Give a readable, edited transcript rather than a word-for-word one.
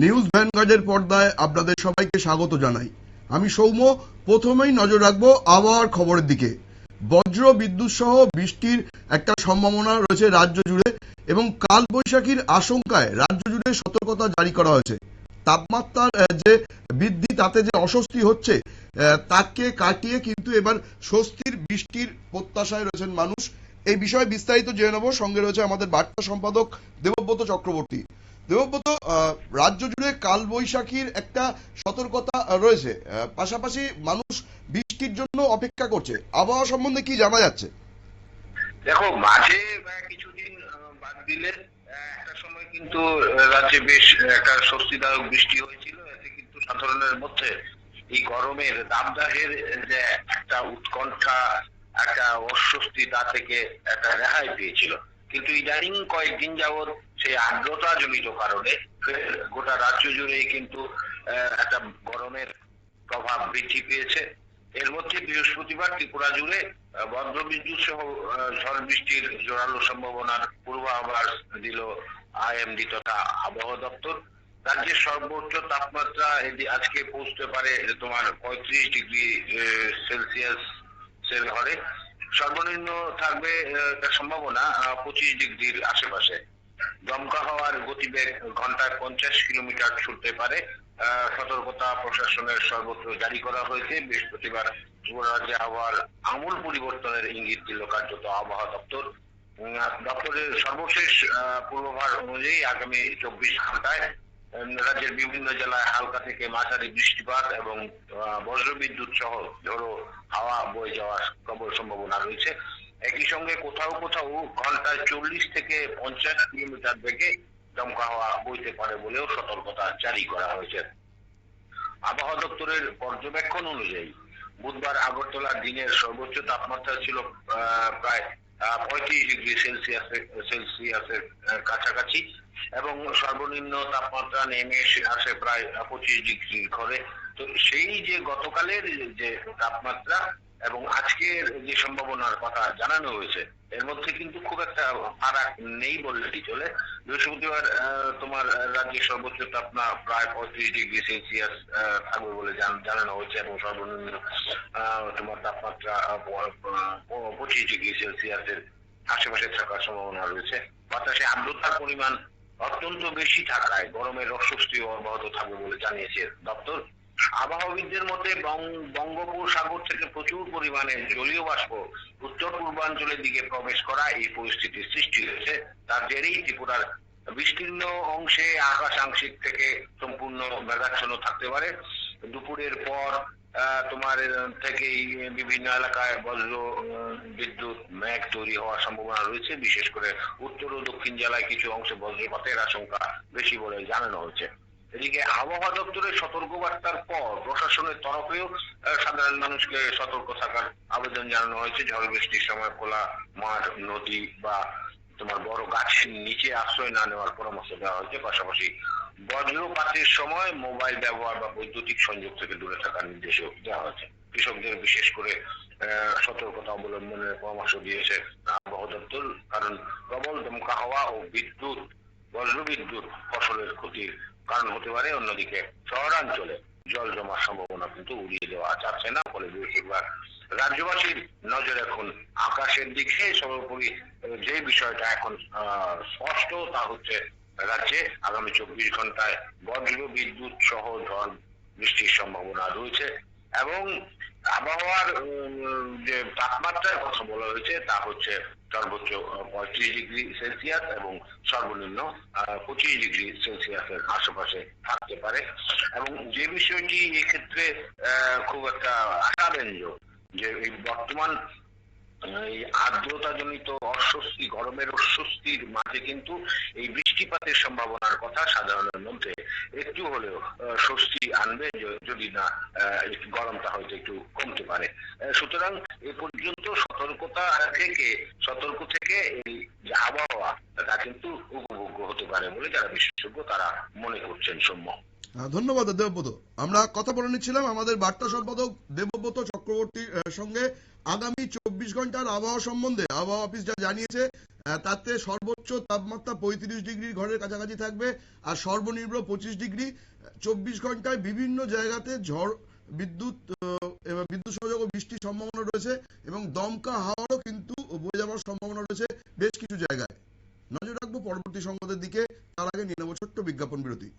News ভ্যানগার্ডের পর্দায় আপনাদের সবাইকে স্বাগত জানাই। আমি সৌম্য। প্রথমেই নজর রাখবো আবহাওয়ার খবরের দিকে। বজ্র বিদ্যুৎ সহ বৃষ্টির একটা সম্ভাবনা রয়েছে রাজ্য জুড়ে এবং কালবৈশাখীর আশঙ্কায় রাজ্য জুড়ে সতর্কতা জারি করা হয়েছে। তাপমাত্রার যে বৃদ্ধি, তাতে যে অস্বস্তি হচ্ছে, তাকে কাটিয়ে কিন্তু এবার স্বস্তির বৃষ্টির প্রত্যাশায় রয়েছেন মানুষ। এই বিষয়ে বিস্তারিত জেনে নেব। সঙ্গে রয়েছে আমাদের বার্তা সম্পাদক দেবব্রত চক্রবর্তী। দেবব্রত, রাজ্য জুড়ে কালবৈশাখীর একটা সতর্কতা রয়েছে, পাশাপাশি মানুষ বৃষ্টির জন্য অপেক্ষা করছে। আবহাওয়া সম্বন্ধে কি জানা যাচ্ছে? দেখো, মাঝে কিছুদিন বাদ দিলে একটা সময় কিন্তু রাজ্যে বেশ একটা স্বস্তিদায়ক বৃষ্টি হয়েছিল। এতে কিন্তু সাধারণের মধ্যে এই গরমের দাবদাহের যে একটা উৎকণ্ঠা, একটা অস্বস্তি, তা থেকে একটা রেহাই পেয়েছিল। কিন্তু ইদানিং কয়েকদিন যাবৎ সেই আর্দ্রতা জনিত কারণে গোটা রাজ্য জুড়েই কিন্তু একটা গরমের প্রভাব বৃদ্ধি পেয়েছে। এর মধ্যে বৃহস্পতিবার ত্রিপুরা জুড়ে বজ্রবিদ্যুৎ সহ ঝড় বৃষ্টির জোরালো সম্ভাবনার পূর্বাভাস দিল আইএমডি তথা আবহাওয়া দপ্তর। রাজ্যের সর্বোচ্চ তাপমাত্রা আজকে পৌঁছতে পারে তোমার 35 ডিগ্রি সেলসিয়াস ঘরে। সর্বনিম্ন থাকবে সম্ভাবনা 25 ডিগ্রির আশেপাশে। দমকা হওয়ার গতিবেগ ঘন্টায় 50 কিলোমিটার ছুটতে পারে। সতর্কতা প্রশাসনের সর্বত্র জারি করা হয়েছে। বৃহস্পতিবার ত্রিপুরা রাজ্যে আবহাওয়ার আমূল পরিবর্তনের ইঙ্গিত দিল কার্যত আবহাওয়া দপ্তর। দপ্তরের সর্বশেষ পূর্বাভাস অনুযায়ী আগামী 24 ঘন্টায় রাজ্যের বিভিন্ন জেলায় হালকা থেকে মাঝারি বৃষ্টিপাত এবং বজ্রবিদ্যুৎ সহ ঝোড়ো হাওয়া বয়ে যাওয়ার প্রবল সম্ভাবনা রয়েছে। একই সঙ্গে কোথাও কোথাও ঘন্টায় 40 থেকে 50 কিলোমিটার বেগে দমকা হাওয়া বইতে পারে বলেও সতর্কতা জারি করা হয়েছে। আবহাওয়া দপ্তরের পর্যবেক্ষণ অনুযায়ী বুধবার আগরতলার দিনের সর্বোচ্চ তাপমাত্রা ছিল প্রায় 35 ডিগ্রি সেলসিয়াসের কাছাকাছি এবং সর্বনিম্ন তাপমাত্রা নেমে আসে প্রায় 25 ডিগ্রির ঘরে। তো সেই যে গতকালের যে তাপমাত্রা এবং আজকের যে সম্ভাবনার কথা জানানো হয়েছে, এর মধ্যে কিন্তু খুব একটা ফারাক নেই বললেই চলে। বৃহস্পতিবার তোমার রাজ্যের সর্বোচ্চ তাপমাত্রা প্রায় 35 ডিগ্রি সেলসিয়াস থাকবে বলে জানানো হয়েছে এবং সর্বনিম্ন তোমার তাপমাত্রা 25 ডিগ্রি সেলসিয়াসের আশেপাশে থাকার সম্ভাবনা রয়েছে। বাতাসে আর্দ্রতার পরিমাণ অত্যন্ত বেশি থাকায় গরমের অস্বস্তি অব্যাহত থাকবে বলে জানিয়েছে দপ্তর। আবহাওয়াবিদদের মতে বঙ্গোপসাগর থেকে প্রচুর পরিমাণে জলীয় বাষ্প উত্তর পূর্বাঞ্চলের দিকে প্রবেশ করা এই পরিস্থিতির সৃষ্টি হয়েছে। তার জেরেই ত্রিপুরার বিস্তীর্ণ অংশে আকাশ আংশিক থেকে সম্পূর্ণ মেঘাচ্ছন্ন থাকতে পারে। দুপুরের পর তোমার থেকেই বিভিন্ন এলাকায় বজ্র বিদ্যুৎ মেঘ তৈরি হওয়ার সম্ভাবনা রয়েছে। বিশেষ করে উত্তর ও দক্ষিণ জেলায় কিছু অংশে বজ্রপাতের আশঙ্কা বেশি বলে জানানো হচ্ছে। এদিকে আবহাওয়া দপ্তরের সতর্কবার্তার পর প্রশাসনের তরফেও সাধারণ মানুষকে সতর্ক থাকার আবেদন জানানো হয়েছে। ঝড় বৃষ্টির সময় খোলা মাঠ, নদী বা তোমার বড় গাছের নিচে আশ্রয় না নেওয়ার পরামর্শ দেওয়া হয়েছে। পাশাপাশি বজ্রপাতের সময় মোবাইল ব্যবহার বা বৈদ্যুতিক সংযোগ থেকে দূরে থাকার নির্দেশও দেওয়া হয়েছে। কৃষকদের বিশেষ করে সতর্কতা অবলম্বনের পরামর্শ দিয়েছে আবহাওয়া দপ্তর, কারণ প্রবল দমকা হাওয়া ও বজ্রবিদ্যুৎ ফসলের ক্ষতির কারণ হতে পারে। অন্যদিকে শহরাঞ্চলে জল জমার সম্ভাবনা কিন্তু উড়িয়ে দেওয়া যাচ্ছে না। ফলে বৃহস্পতিবার রাজ্যবাসীর নজর এখন আকাশের দিকে। সর্বোপরি যে বিষয়টা এখন স্পষ্ট তা হচ্ছে রাজ্যে আগামী 24 ঘন্টায় বজ্র বিদ্যুৎ সহ ঝড় বৃষ্টির সম্ভাবনা রয়েছে এবং আবহাওয়ার যে তাপমাত্রার কথা বলা হয়েছে তা হচ্ছে সর্বোচ্চ 35 ডিগ্রি সেলসিয়াস এবং সর্বনিম্ন 25 ডিগ্রি সেলসিয়াসের আশেপাশে থাকতে পারে। এবং যে বিষয়টি এক্ষেত্রে খুব একটা আশাব্যঞ্জক যে এই বর্তমান এই আর্দ্রতা জনিত অস্বস্তি, গরমের অস্বস্তির মাঝে কিন্তু এই বৃষ্টিপাতের সম্ভাবনার কথা সাধারণের মধ্যে একটু হলেও স্বস্তি আনবে, যদি না গরমটা হয়তো একটু কমতে পারে। সুতরাং এ পর্যন্ত সতর্ক থেকে এই যে আবহাওয়া তা কিন্তু উপভোগ্য হতে পারে বলে যারা বিশেষজ্ঞ তারা মনে করছেন। সৌম্য। ধন্যবাদ দেবব্রত। আমরা কথা বলে নিচ্ছিলাম আমাদের বার্তা সম্পাদক দেবব্রত চক্রবর্তীর সঙ্গে। আগামী 24 ঘন্টার আবহাওয়া সম্বন্ধে আবহাওয়া অফিস যা জানিয়েছে তাতে সর্বোচ্চ তাপমাত্রা 35 ডিগ্রি ঘরের কাছাকাছি থাকবে, আর সর্বনিম্ন 25 ডিগ্রি। 24 ঘন্টায় বিভিন্ন জায়গাতে ঝড়, বিদ্যুৎ বিদ্যুৎ সংযোগ ও বৃষ্টির সম্ভাবনা রয়েছে, এবং দমকা হাওয়ারও কিন্তু বয়ে যাওয়ার সম্ভাবনা রয়েছে বেশ কিছু জায়গায়। নজর রাখবো পরবর্তী সংবাদের দিকে, তার আগে নিয়ে নেবো ছোট্ট বিজ্ঞাপন বিরতি।